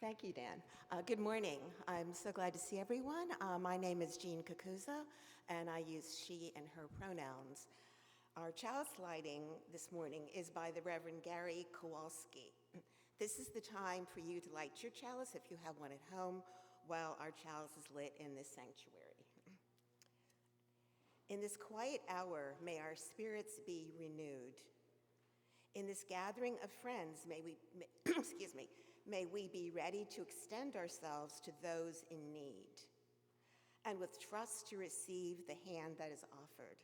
Thank you, Dan. Good morning. I'm so glad to see everyone. My name is Jean Kakuza, and I use she and her pronouns. Our chalice lighting this morning is by the Reverend Gary Kowalski. This is the time for you to light your chalice if you have one at home while our chalice is lit in this sanctuary. In this quiet hour, may our spirits be renewed. In this gathering of friends, may we be ready to extend ourselves to those in need, and with trust to receive the hand that is offered.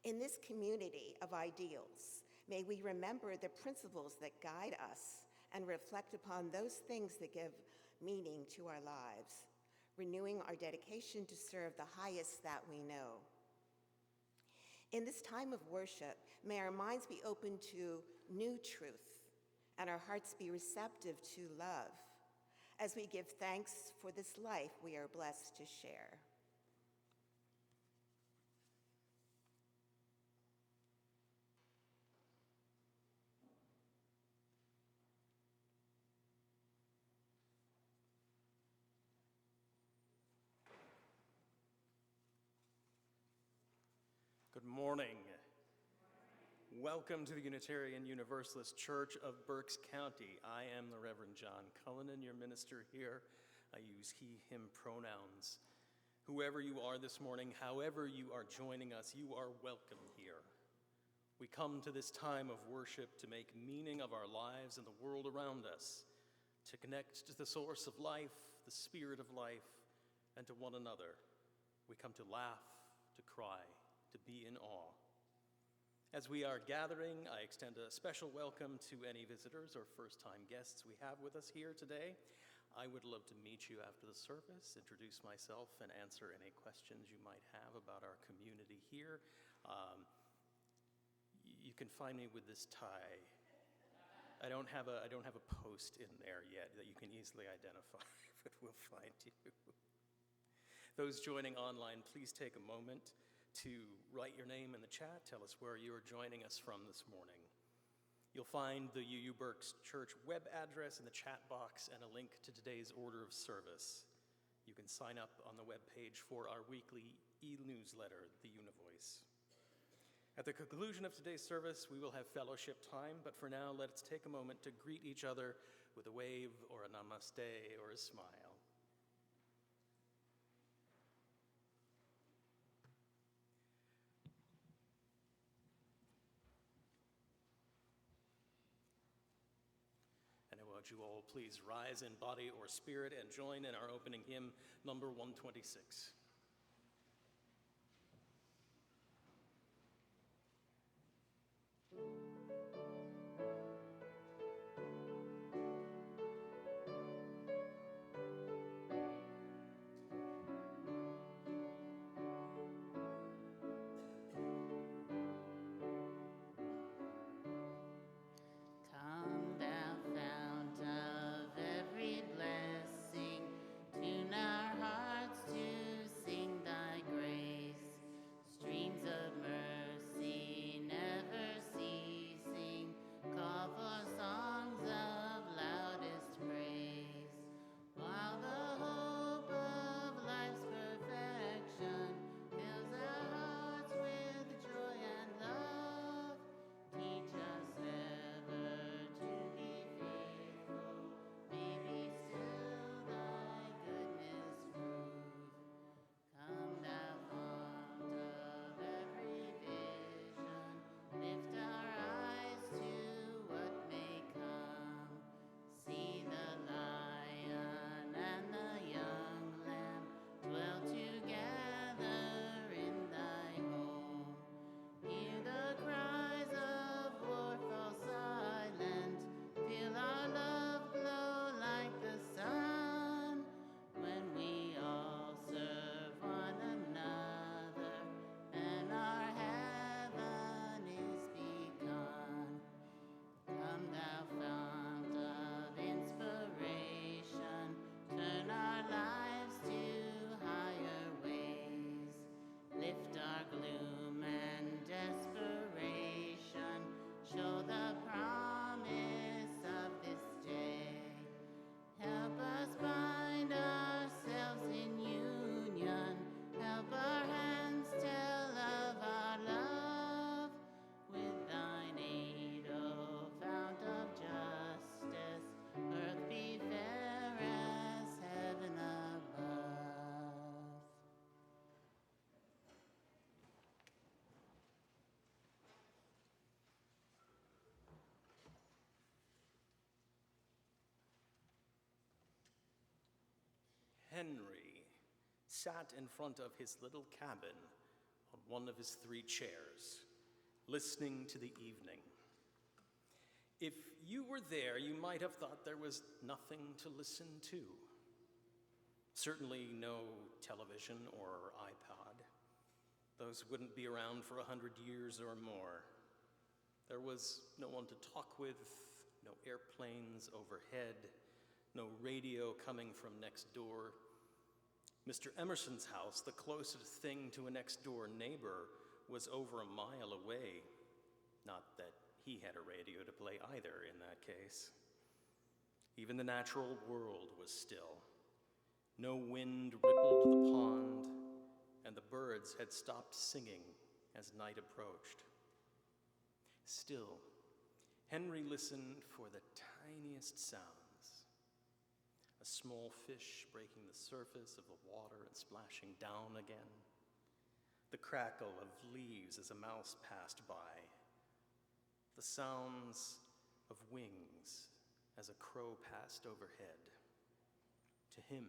In this community of ideals, may we remember the principles that guide us and reflect upon those things that give meaning to our lives, renewing our dedication to serve the highest that we know. In this time of worship, may our minds be open to new truth and our hearts be receptive to love as we give thanks for this life we are blessed to share. Good morning. Welcome to the Unitarian Universalist Church of Berks County. I am the Reverend John Cullinan, your minister here. I use he, him pronouns. Whoever you are this morning, however you are joining us, you are welcome here. We come to this time of worship to make meaning of our lives and the world around us, to connect to the source of life, the spirit of life, and to one another. We come to laugh, to cry, to be in awe. As we are gathering, I extend a special welcome to any visitors or first-time guests we have with us here today. I would love to meet you after the service, introduce myself, and answer any questions you might have about our community here. You can find me with this tie. I don't have a post in there yet that you can easily identify, but we'll find you. Those joining online, please take a moment to write your name in the chat. Tell us where you are joining us from this morning. You'll find the UU Berks Church web address in the chat box and a link to today's order of service. You can sign up on the web page for our weekly e-newsletter, The Univoice. At the conclusion of today's service, we will have fellowship time, but for now, let's take a moment to greet each other with a wave or a namaste or a smile. Would you all please rise in body or spirit and join in our opening hymn, number 126. Blessing, tune our hearts to Henry sat in front of his little cabin on one of his 3 chairs, listening to the evening. If you were there, you might have thought there was nothing to listen to. Certainly no television or iPod. Those wouldn't be around for 100 years or more. There was no one to talk with, no airplanes overhead, no radio coming from next door. Mr. Emerson's house, the closest thing to a next-door neighbor, was over a mile away. Not that he had a radio to play either in that case. Even the natural world was still. No wind rippled the pond, and the birds had stopped singing as night approached. Still, Henry listened for the tiniest sounds. A small fish breaking the surface of the water and splashing down again. The crackle of leaves as a mouse passed by. The sounds of wings as a crow passed overhead. To him,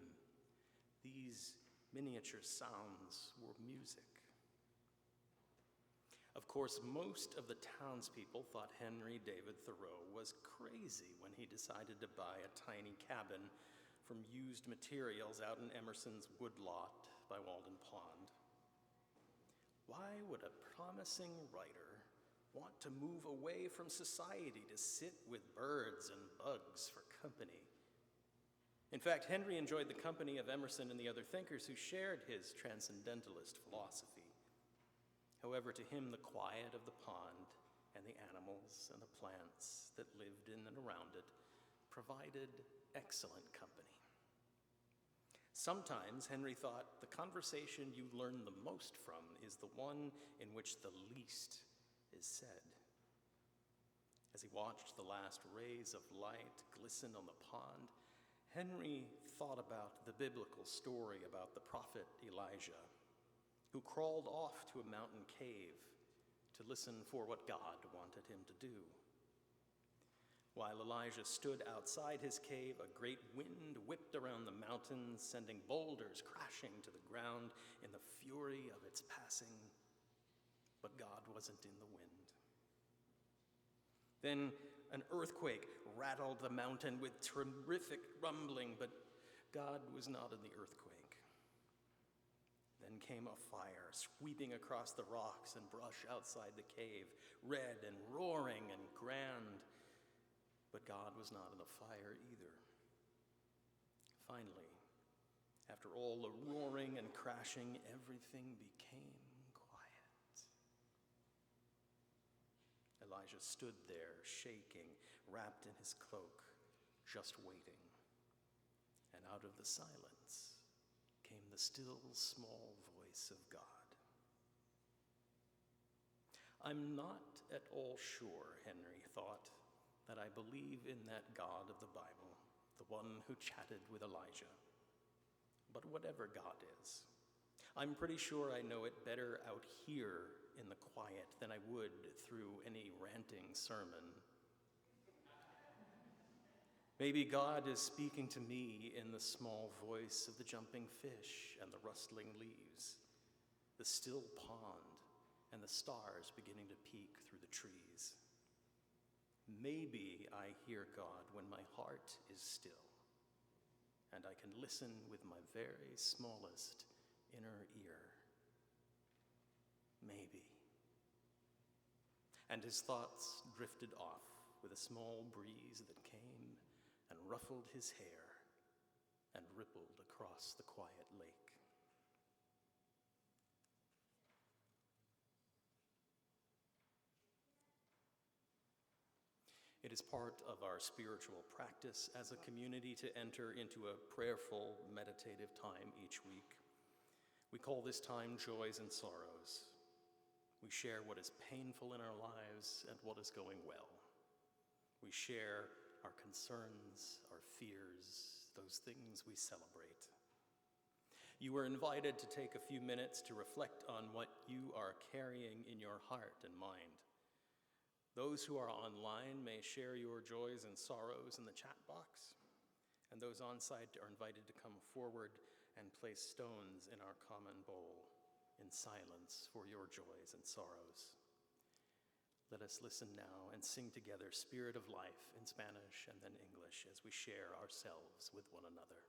these miniature sounds were music. Of course, most of the townspeople thought Henry David Thoreau was crazy when he decided to buy a tiny cabin from used materials out in Emerson's woodlot by Walden Pond. Why would a promising writer want to move away from society to sit with birds and bugs for company? In fact, Henry enjoyed the company of Emerson and the other thinkers who shared his transcendentalist philosophy. However, to him, the quiet of the pond and the animals and the plants that lived in and around it provided excellent company. Sometimes Henry thought the conversation you learn the most from is the one in which the least is said. As he watched the last rays of light glisten on the pond, Henry thought about the biblical story about the prophet Elijah, who crawled off to a mountain cave to listen for what God wanted him to do. While Elijah stood outside his cave, a great wind whipped around the mountains, sending boulders crashing to the ground in the fury of its passing. But God wasn't in the wind. Then an earthquake rattled the mountain with terrific rumbling, but God was not in the earthquake. Then came a fire sweeping across the rocks and brush outside the cave, red and roaring and grand. But God was not in the fire either. Finally, after all the roaring and crashing, everything became quiet. Elijah stood there, shaking, wrapped in his cloak, just waiting. And out of the silence came the still, small voice of God. I'm not at all sure, Henry thought, that I believe in that God of the Bible, the one who chatted with Elijah. But whatever God is, I'm pretty sure I know it better out here in the quiet than I would through any ranting sermon. Maybe God is speaking to me in the small voice of the jumping fish and the rustling leaves, the still pond, and the stars beginning to peek through the trees. Maybe I hear God when my heart is still, and I can listen with my very smallest inner ear. Maybe. And his thoughts drifted off with a small breeze that came and ruffled his hair and rippled across the quiet lake. It is part of our spiritual practice as a community to enter into a prayerful, meditative time each week. We call this time Joys and Sorrows. We share what is painful in our lives and what is going well. We share our concerns, our fears, those things we celebrate. You are invited to take a few minutes to reflect on what you are carrying in your heart and mind. Those who are online may share your joys and sorrows in the chat box, and those on site are invited to come forward and place stones in our common bowl in silence for your joys and sorrows. Let us listen now and sing together Spirit of Life in Spanish and then English as we share ourselves with one another.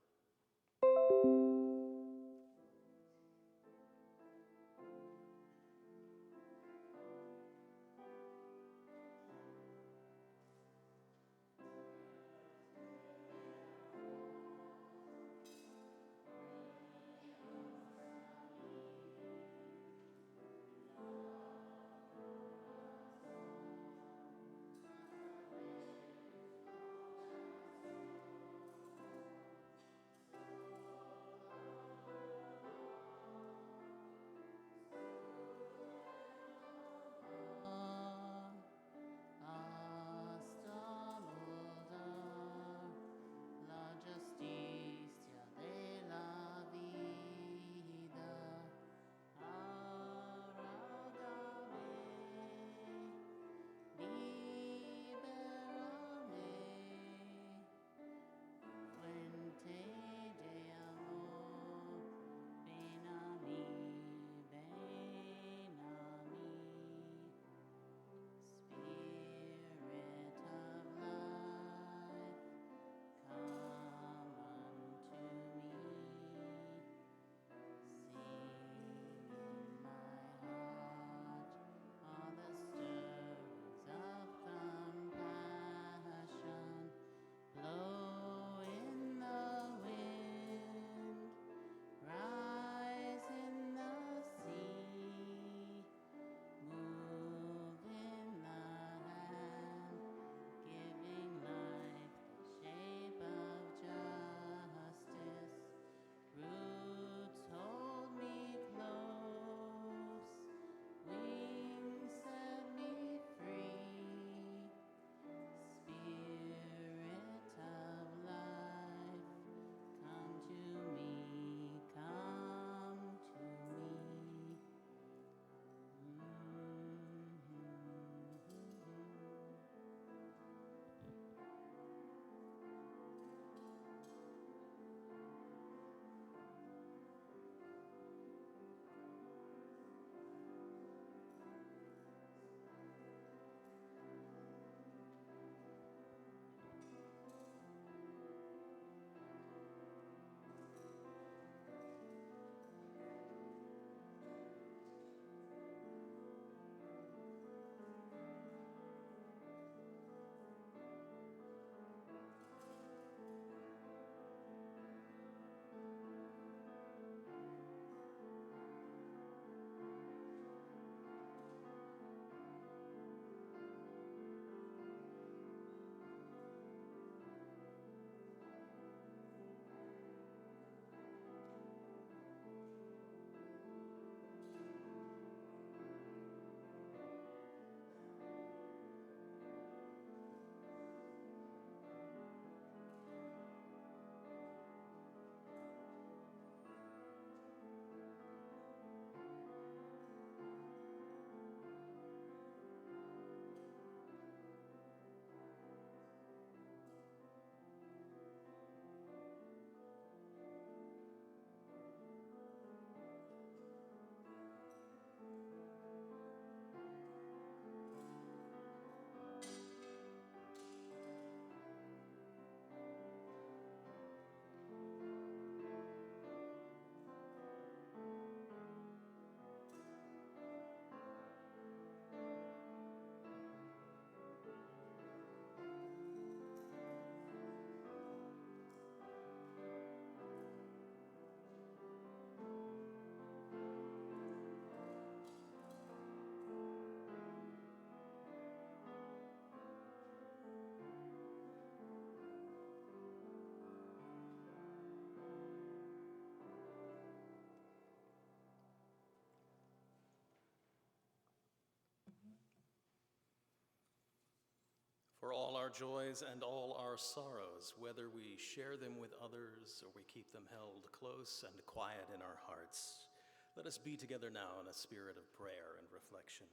For all our joys and all our sorrows, whether we share them with others or we keep them held close and quiet in our hearts, let us be together now in a spirit of prayer and reflection.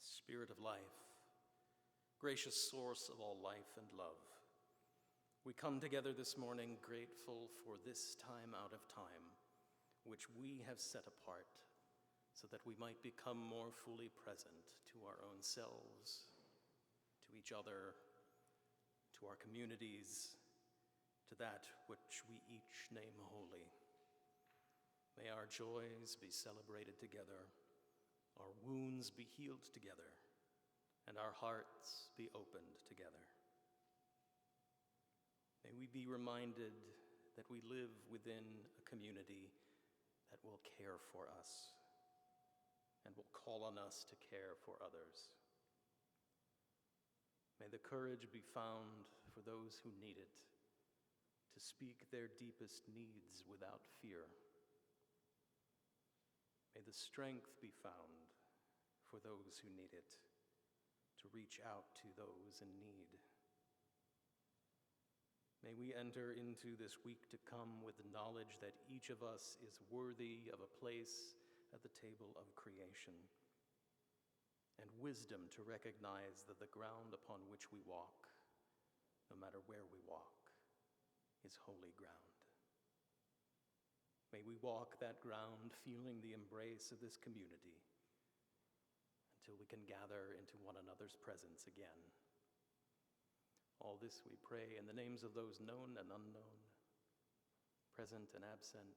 Spirit of life, gracious source of all life and love, We come together this morning grateful for this time out of time, which we have set apart so that we might become more fully present to our own selves, to each other, to our communities, to that which we each name holy. May our joys be celebrated together, our wounds be healed together, and our hearts be opened together. May we be reminded that we live within a community that will care for us and will call on us to care for others. May the courage be found for those who need it to speak their deepest needs without fear. May the strength be found for those who need it to reach out to those in need. May we enter into this week to come with the knowledge that each of us is worthy of a place at the table of creation, and wisdom to recognize that the ground upon which we walk, no matter where we walk, is holy ground. May we walk that ground feeling the embrace of this community until we can gather into one another's presence again. All this we pray in the names of those known and unknown, present and absent,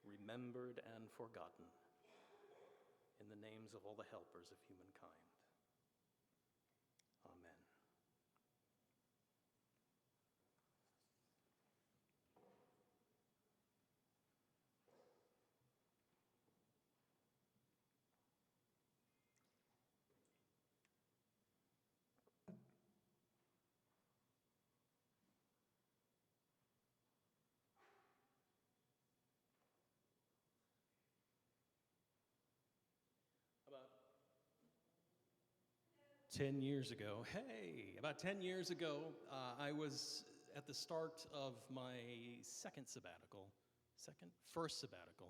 remembered and forgotten, in the names of all the helpers of humankind. Amen. About 10 years ago, I was at the start of my first sabbatical.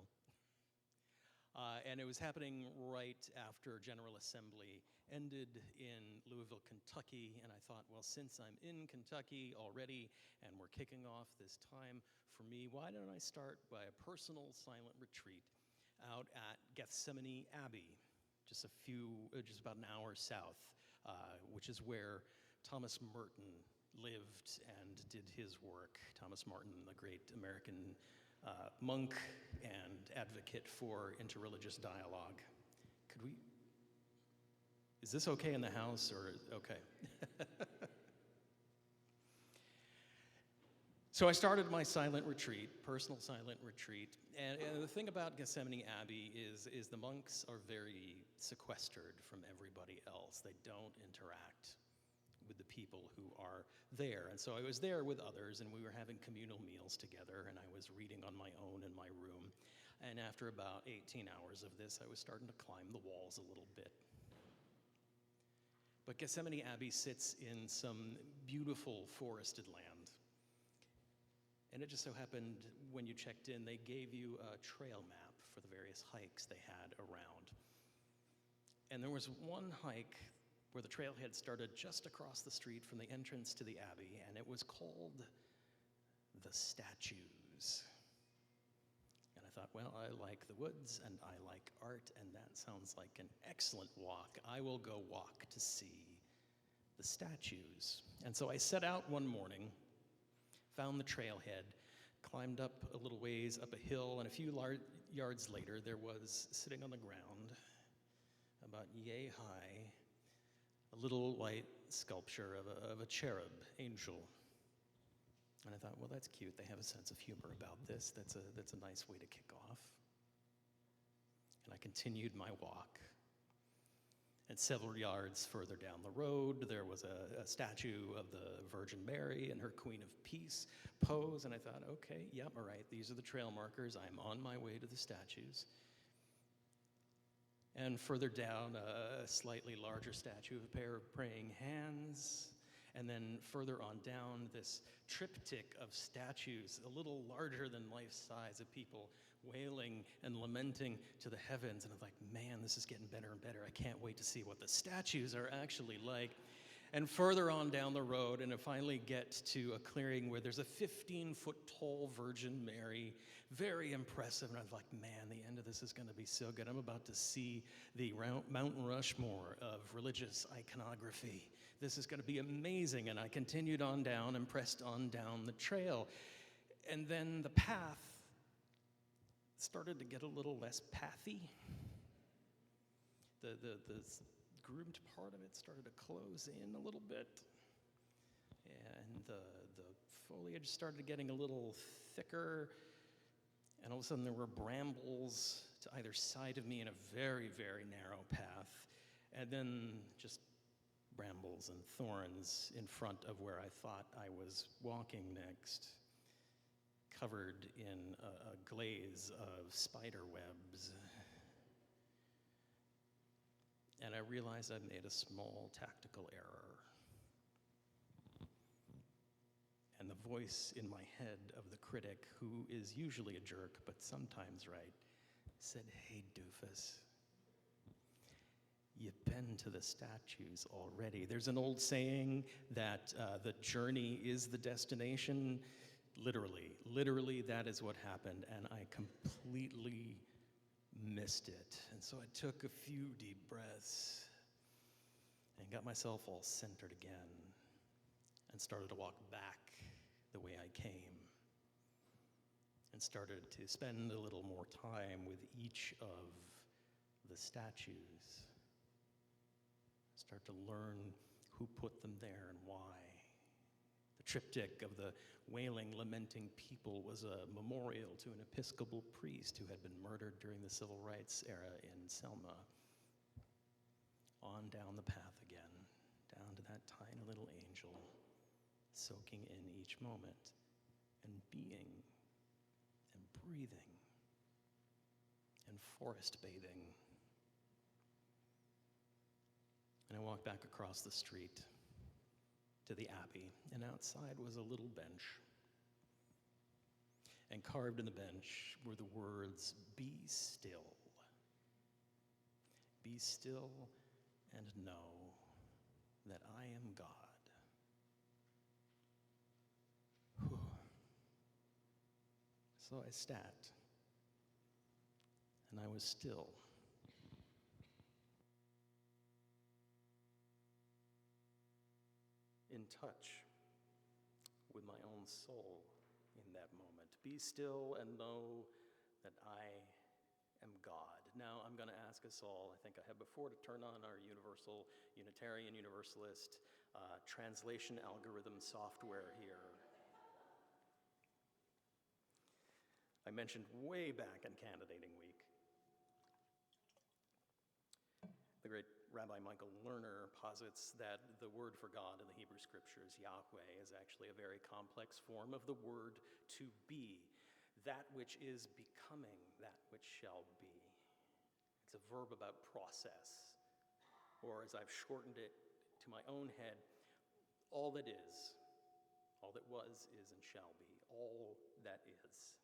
And it was happening right after General Assembly ended in Louisville, Kentucky. And I thought, well, since I'm in Kentucky already and we're kicking off this time for me, why don't I start by a personal silent retreat out at Gethsemane Abbey, just about an hour south, which is where Thomas Merton lived and did his work. Thomas Merton, the great American monk and advocate for interreligious dialogue. Is this okay in the house or, okay? So I started my silent retreat, personal silent retreat, and the thing about Gethsemane Abbey is the monks are very sequestered from everybody else. They don't interact with the people who are there. And so I was there with others, and we were having communal meals together, and I was reading on my own in my room. And after about 18 hours of this, I was starting to climb the walls a little bit. But Gethsemane Abbey sits in some beautiful forested land. And it just so happened when you checked in, they gave you a trail map for the various hikes they had around. And there was one hike where the trailhead started just across the street from the entrance to the Abbey, and it was called The Statues. And I thought, well, I like the woods and I like art, and that sounds like an excellent walk. I will go walk to see the statues. And so I set out one morning, found the trailhead, climbed up a little ways up a hill, and a few yards later, there was, sitting on the ground, about yay high, a little white sculpture of a cherub angel. And I thought, well, that's cute. They have a sense of humor about this. That's a nice way to kick off. And I continued my walk. And several yards further down the road, there was a statue of the Virgin Mary and her Queen of Peace pose. And I thought, okay, yep, all right, these are the trail markers. I'm on my way to the statues. And further down, a slightly larger statue of a pair of praying hands. And then further on down, this triptych of statues, a little larger than life size, of people wailing and lamenting to the heavens. And I'm like, man, this is getting better and better. I can't wait to see what the statues are actually like. and further on down the road, and I finally get to a clearing where there's a 15-foot tall Virgin Mary, very impressive. And I was like, man, the end of this is going to be so good. I'm about to see the Mount Rushmore of religious iconography. This is going to be amazing. And I continued on down and pressed on down the trail. And then the path started to get a little less pathy. The groomed part of it started to close in a little bit. And the foliage started getting a little thicker. And all of a sudden there were brambles to either side of me in a very, very narrow path. And then just brambles and thorns in front of where I thought I was walking next, covered in a glaze of spider webs. And I realized I'd made a small tactical error. And the voice in my head of the critic, who is usually a jerk, but sometimes right, said, "Hey, doofus, you've been to the statues already." There's an old saying that the journey is the destination. Literally, that is what happened, and I completely missed it. And so I took a few deep breaths and got myself all centered again and started to walk back the way I came and started to spend a little more time with each of the statues. Start to learn who put them there and why. The triptych of the wailing, lamenting people was a memorial to an Episcopal priest who had been murdered during the Civil Rights era in Selma. On down the path again, down to that tiny little angel, soaking in each moment and being and breathing and forest bathing. And I walked back across the street to the Abbey, and outside was a little bench. And carved in the bench were the words, "Be still. Be still and know that I am God." Whew. So I sat, and I was still. In touch with my own soul in that moment. Be still and know that I am God. Now I'm going to ask us all, I think I have before, to turn on our Universal, Unitarian, Universalist translation algorithm software here. I mentioned way back in Candidating Week, the great Rabbi Michael Lerner posits that the word for God in the Hebrew Scriptures, Yahweh, is actually a very complex form of the word to be, that which is becoming that which shall be. It's a verb about process, or as I've shortened it to my own head, all that is, all that was, is, and shall be, all that is.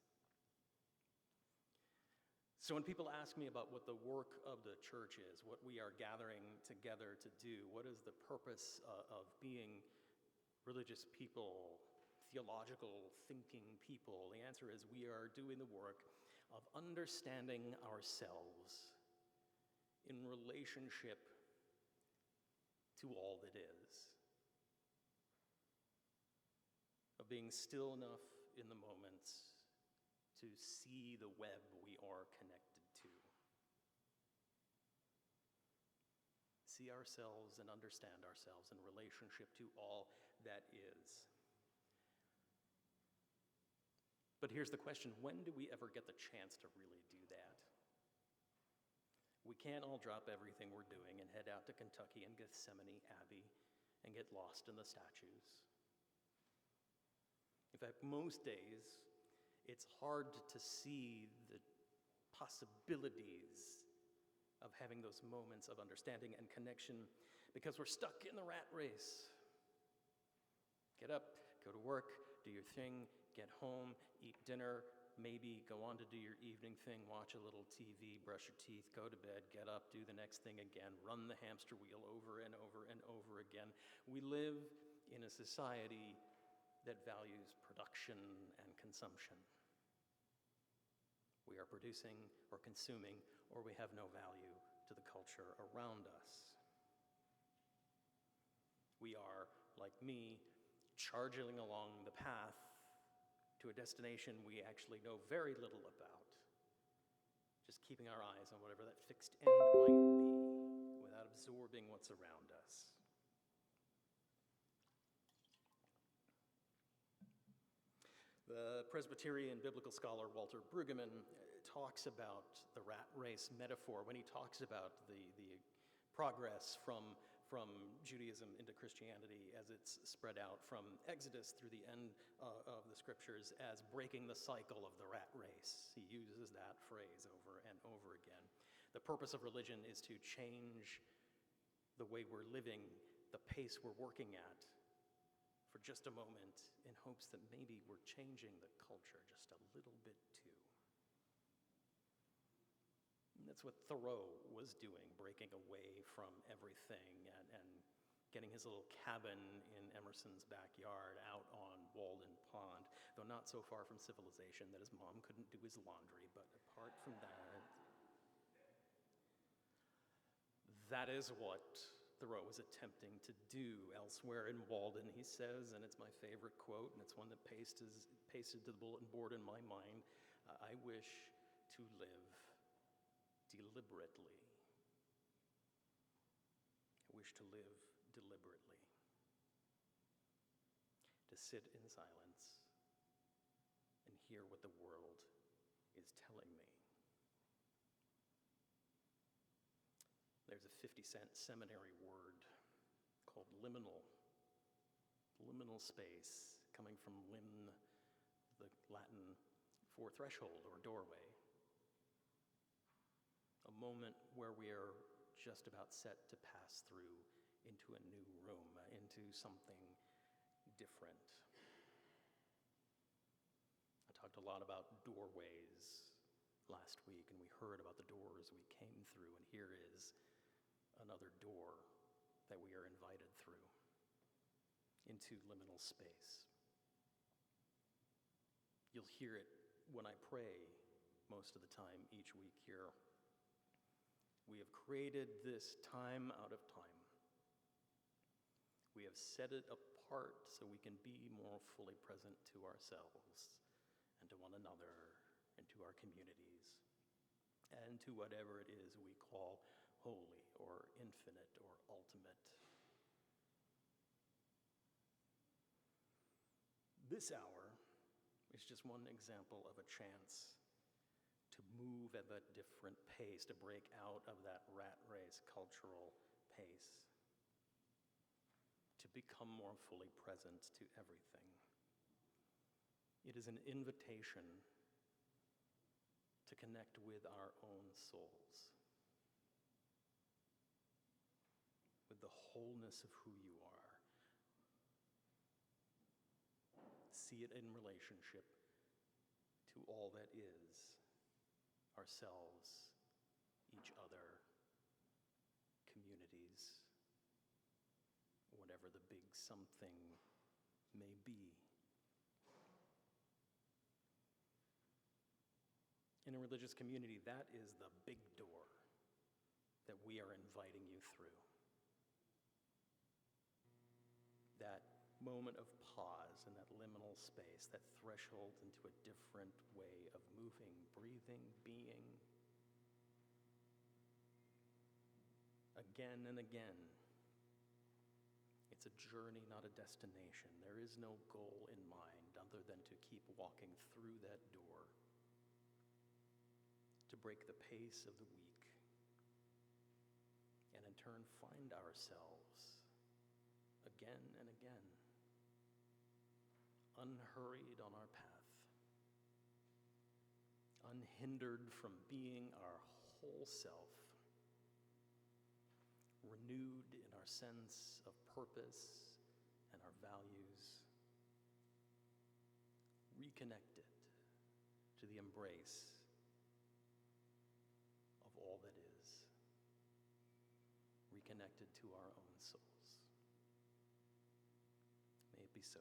So when people ask me about what the work of the church is, what we are gathering together to do, what is the purpose of being religious people, theological thinking people, the answer is we are doing the work of understanding ourselves in relationship to all that is, of being still enough in the moments to see the web we are connected to. See ourselves and understand ourselves in relationship to all that is. But here's the question, when do we ever get the chance to really do that? We can't all drop everything we're doing and head out to Kentucky and Gethsemane Abbey and get lost in the statues. In fact, most days, it's hard to see the possibilities of having those moments of understanding and connection because we're stuck in the rat race. Get up, go to work, do your thing, get home, eat dinner, maybe go on to do your evening thing, watch a little TV, brush your teeth, go to bed, get up, do the next thing again, run the hamster wheel over and over and over again. We live in a society that values production and consumption. We are producing or consuming, or we have no value to the culture around us. We are, like me, charging along the path to a destination we actually know very little about, just keeping our eyes on whatever that fixed end might be without absorbing what's around us. The Presbyterian biblical scholar Walter Brueggemann talks about the rat race metaphor when he talks about the progress from Judaism into Christianity as it's spread out from Exodus through the end of the scriptures as breaking the cycle of the rat race. He uses that phrase over and over again. The purpose of religion is to change the way we're living, the pace we're working at, for just a moment, in hopes that maybe we're changing the culture just a little bit too. And that's what Thoreau was doing, breaking away from everything and getting his little cabin in Emerson's backyard out on Walden Pond, though not so far from civilization that his mom couldn't do his laundry, but apart from that is what Thoreau was attempting to do elsewhere in Walden, he says, and it's my favorite quote, and it's one that pasted to the bulletin board in my mind, I wish to live deliberately. I wish to live deliberately. To sit in silence and hear what the world is telling me. There's a 50-cent seminary word called liminal. Liminal space, coming from limn, the Latin for threshold or doorway. A moment where we are just about set to pass through into a new room, into something different. I talked a lot about doorways last week, and we heard about the doors we came through, and here is another door that we are invited through into liminal space. You'll hear it when I pray most of the time each week here. We have created this time out of time. We have set it apart so we can be more fully present to ourselves and to one another and to our communities and to whatever it is we call holy or infinite or ultimate. This hour is just one example of a chance to move at a different pace, to break out of that rat race cultural pace, to become more fully present to everything. It is an invitation to connect with our own souls, with the wholeness of who you are. See it in relationship to all that is, ourselves, each other, communities, whatever the big something may be. In a religious community, that is the big door that we are inviting you through. That moment of pause in that liminal space, that threshold into a different way of moving, breathing, being. Again and again. It's a journey, not a destination. There is no goal in mind other than to keep walking through that door, to break the pace of the week, and in turn find ourselves again and again, unhurried on our path, unhindered from being our whole self, renewed in our sense of purpose and our values, reconnected to the embrace of all that is, reconnected to our own souls. be so.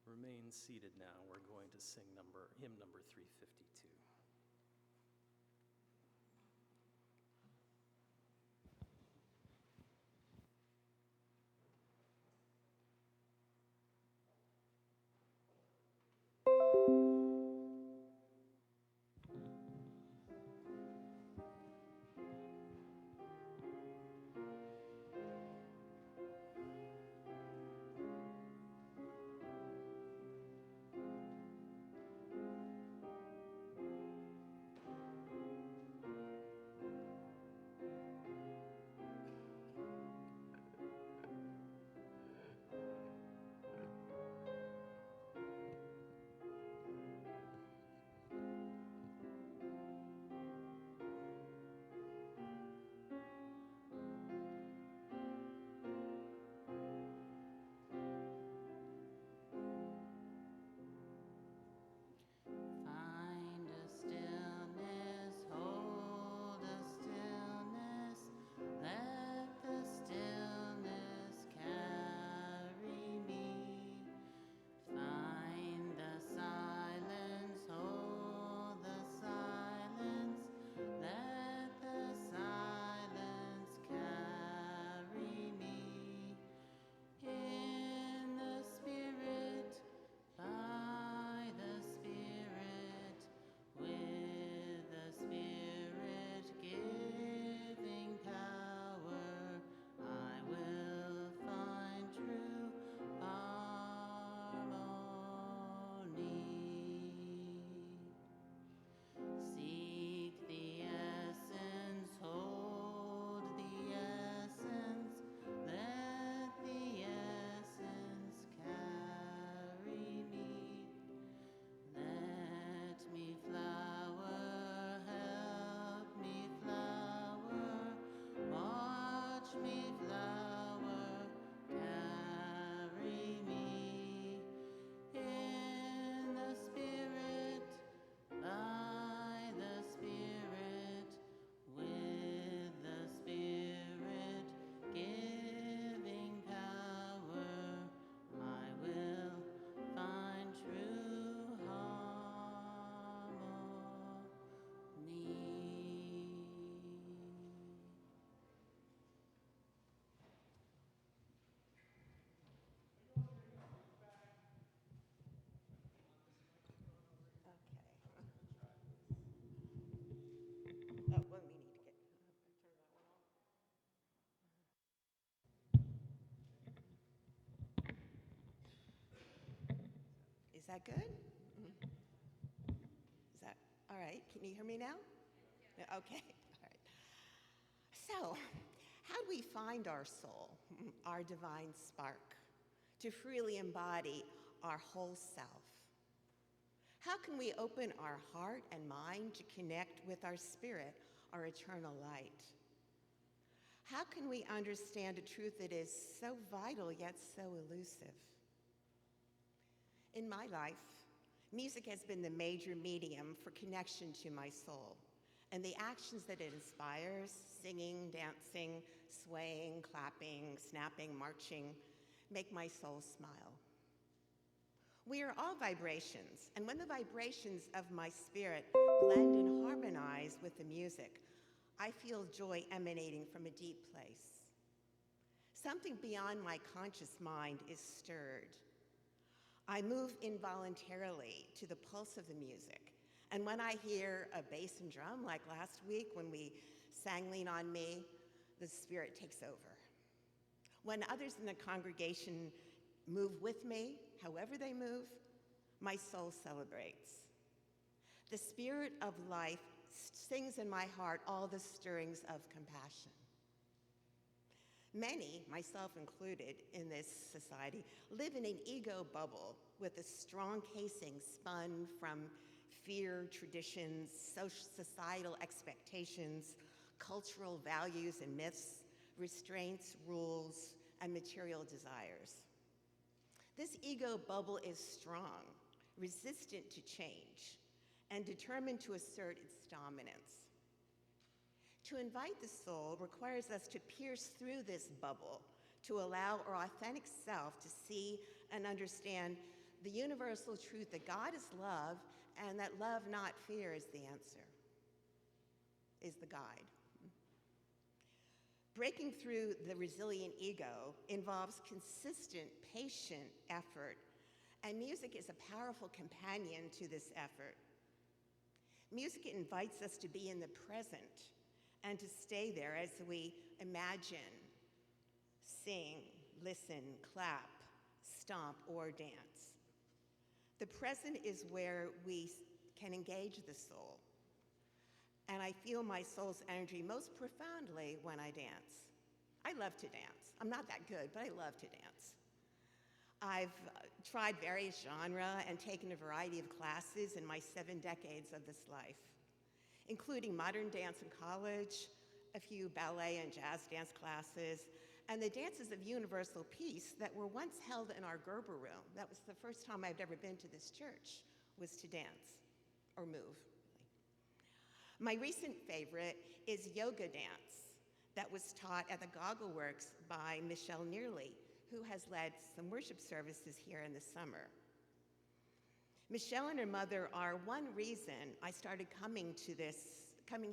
Remain seated now. We're going to sing hymn number 352. Oh, well, we need to get, is that good? Is that, all right, can you hear me now? Yeah, okay, all right. So, how do we find our soul, our divine spark, to freely embody our whole self? How can we open our heart and mind to connect with our spirit, our eternal light? How can we understand a truth that is so vital yet so elusive? In my life, music has been the major medium for connection to my soul, and the actions that it inspires, singing, dancing, swaying, clapping, snapping, marching, make my soul smile. We are all vibrations, and when the vibrations of my spirit blend and harmonize with the music, I feel joy emanating from a deep place. Something beyond my conscious mind is stirred. I move involuntarily to the pulse of the music, and when I hear a bass and drum, like last week when we sang Lean On Me, the spirit takes over. When others in the congregation move with me, however they move, my soul celebrates. The spirit of life sings in my heart all the stirrings of compassion. Many, myself included, in this society live in an ego bubble with a strong casing spun from fear, traditions, societal expectations, cultural values and myths, restraints, rules, and material desires. This ego bubble is strong, resistant to change, and determined to assert its dominance. To invite the soul requires us to pierce through this bubble, to allow our authentic self to see and understand the universal truth that God is love, and that love, not fear, is the answer, is the guide. Breaking through the resilient ego involves consistent, patient effort, and music is a powerful companion to this effort. Music invites us to be in the present and to stay there as we imagine, sing, listen, clap, stomp, or dance. The present is where we can engage the soul, and I feel my soul's energy most profoundly when I dance. I love to dance. I'm not that good, but I love to dance. I've tried various genres and taken a variety of classes in my 7 decades of this life, including modern dance in college, a few ballet and jazz dance classes, and the dances of universal peace that were once held in our Gerber room. That was the first time I'd ever been to this church, was to dance, or move. My recent favorite is yoga dance that was taught at the Goggle Works by Michelle Nearly, who has led some worship services here in the summer. Michelle and her mother are one reason I started coming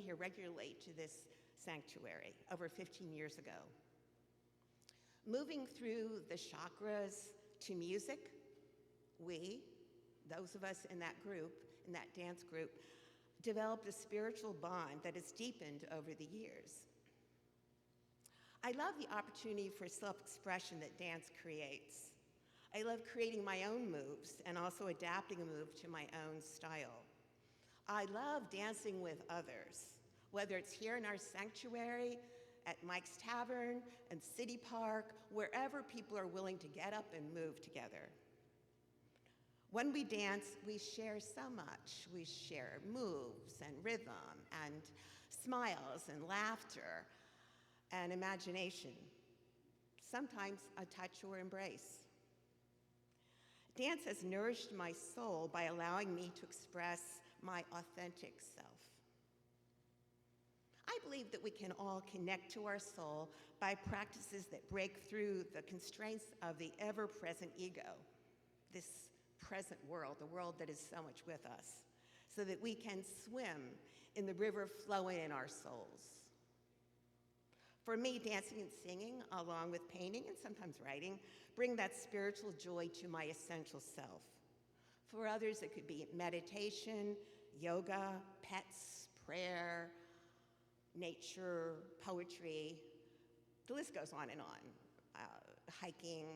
here regularly to this sanctuary over 15 years ago. Moving through the chakras to music, those of us in that group, in that dance group, developed a spiritual bond that has deepened over the years. I love the opportunity for self-expression that dance creates. I love creating my own moves and also adapting a move to my own style. I love dancing with others, whether it's here in our sanctuary, at Mike's Tavern, and City Park, wherever people are willing to get up and move together. When we dance, we share so much. We share moves and rhythm and smiles and laughter and imagination, sometimes a touch or embrace. Dance has nourished my soul by allowing me to express my authentic self. I believe that we can all connect to our soul by practices that break through the constraints of the ever-present ego, this present world, the world that is so much with us, so that we can swim in the river flowing in our souls. For me, dancing and singing, along with painting and sometimes writing, bring that spiritual joy to my essential self. For others, it could be meditation, yoga, pets, prayer, nature, poetry. The list goes on and on. Hiking,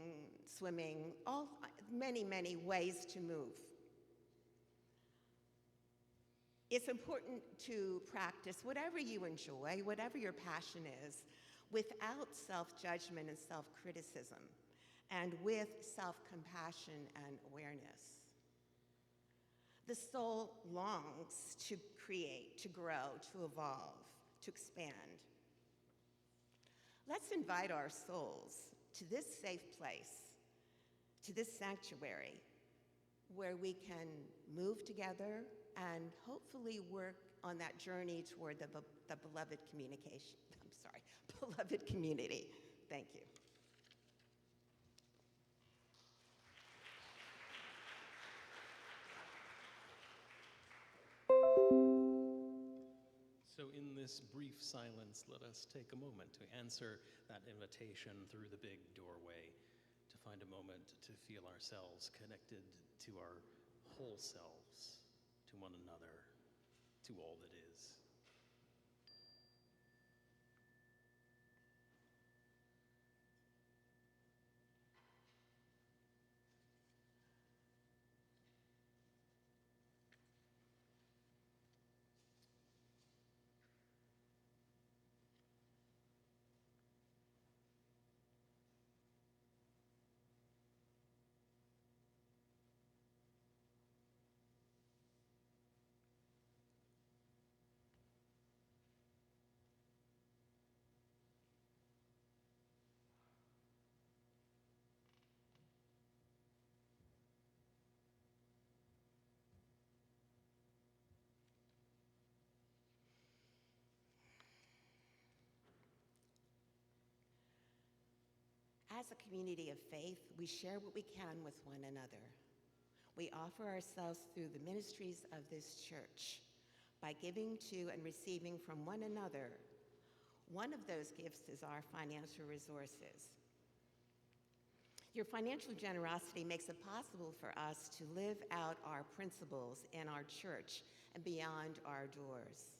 swimming, many, many ways to move. It's important to practice whatever you enjoy, whatever your passion is, without self-judgment and self-criticism, and with self-compassion and awareness. The soul longs to create, to grow, to evolve, to expand. Let's invite our souls to this safe place, to this sanctuary, where we can move together and hopefully work on that journey toward the beloved beloved community. Thank you. So in this brief silence, let us take a moment to answer that invitation through the big doorway, to find a moment to feel ourselves connected to our whole selves, to one another, to all that is. As a community of faith, we share what we can with one another. We offer ourselves through the ministries of this church by giving to and receiving from one another. One of those gifts is our financial resources. Your financial generosity makes it possible for us to live out our principles in our church and beyond our doors,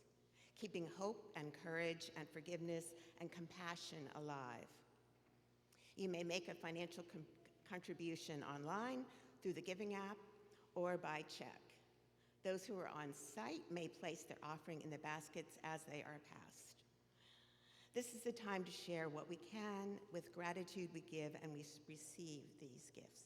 keeping hope and courage and forgiveness and compassion alive. You may make a financial contribution online through the Giving app or by check. Those who are on site may place their offering in the baskets as they are passed. This is the time to share what we can. With gratitude we give and we receive these gifts.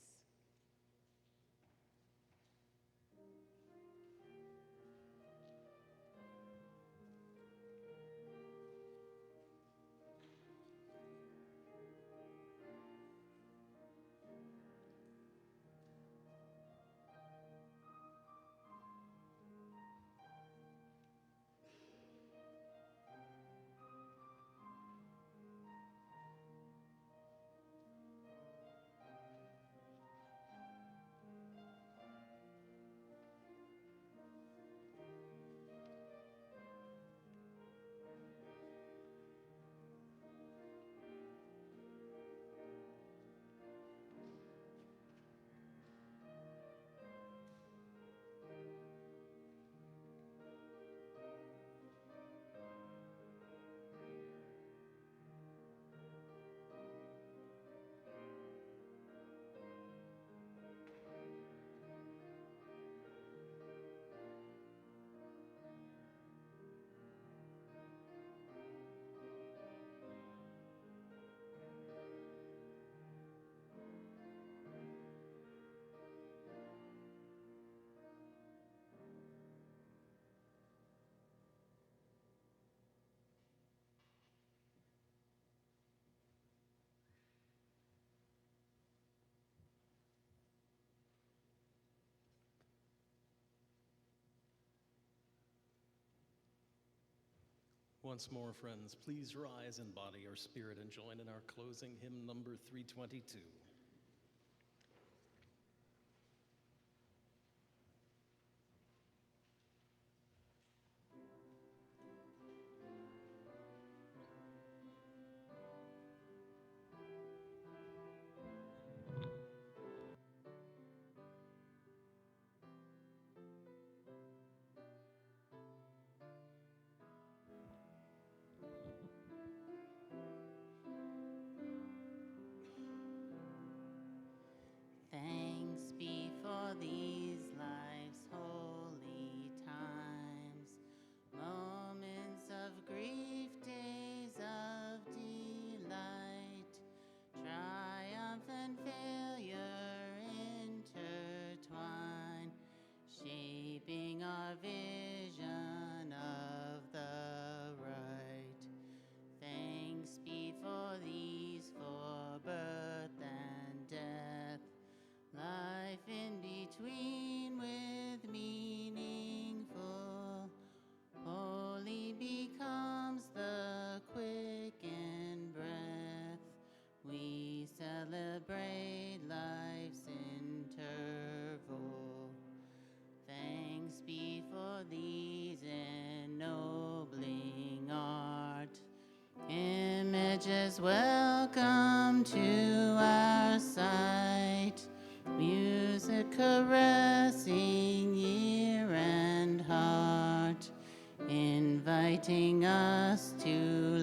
Once more, friends, please rise in body or spirit and join in our closing hymn number 322. Thanks be for these life's holy times, moments of grief, days of delight, triumph and failure intertwine, shaping our vision of the right. Thanks be for these, for birth and death, life in between with meaningful. Holy becomes the quickened breath. We celebrate life's interval. Thanks be for these ennobling art. Images welcome to our sight. Music caressing ear and heart, inviting us to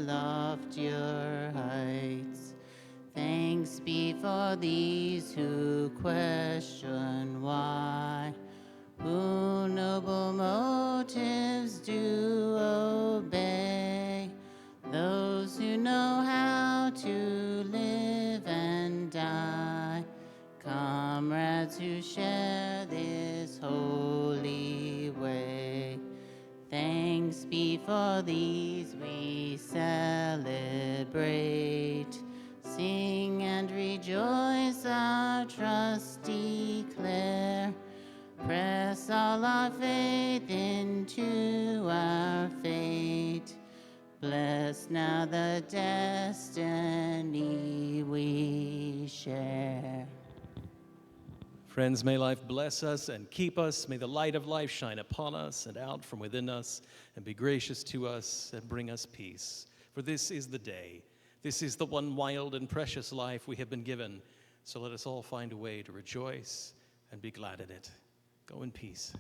loftier heights. Thanks be for these who question why, who noble motives do obey, those who know how to live and die, comrades who share this holy way. Thanks be for these we celebrate. Sing and rejoice, our trust declare. Press all our faith into our fate. Bless now the destiny we share. Friends, may life bless us and keep us. May the light of life shine upon us and out from within us and be gracious to us and bring us peace. For this is the day. This is the one wild and precious life we have been given. So let us all find a way to rejoice and be glad in it. Go in peace.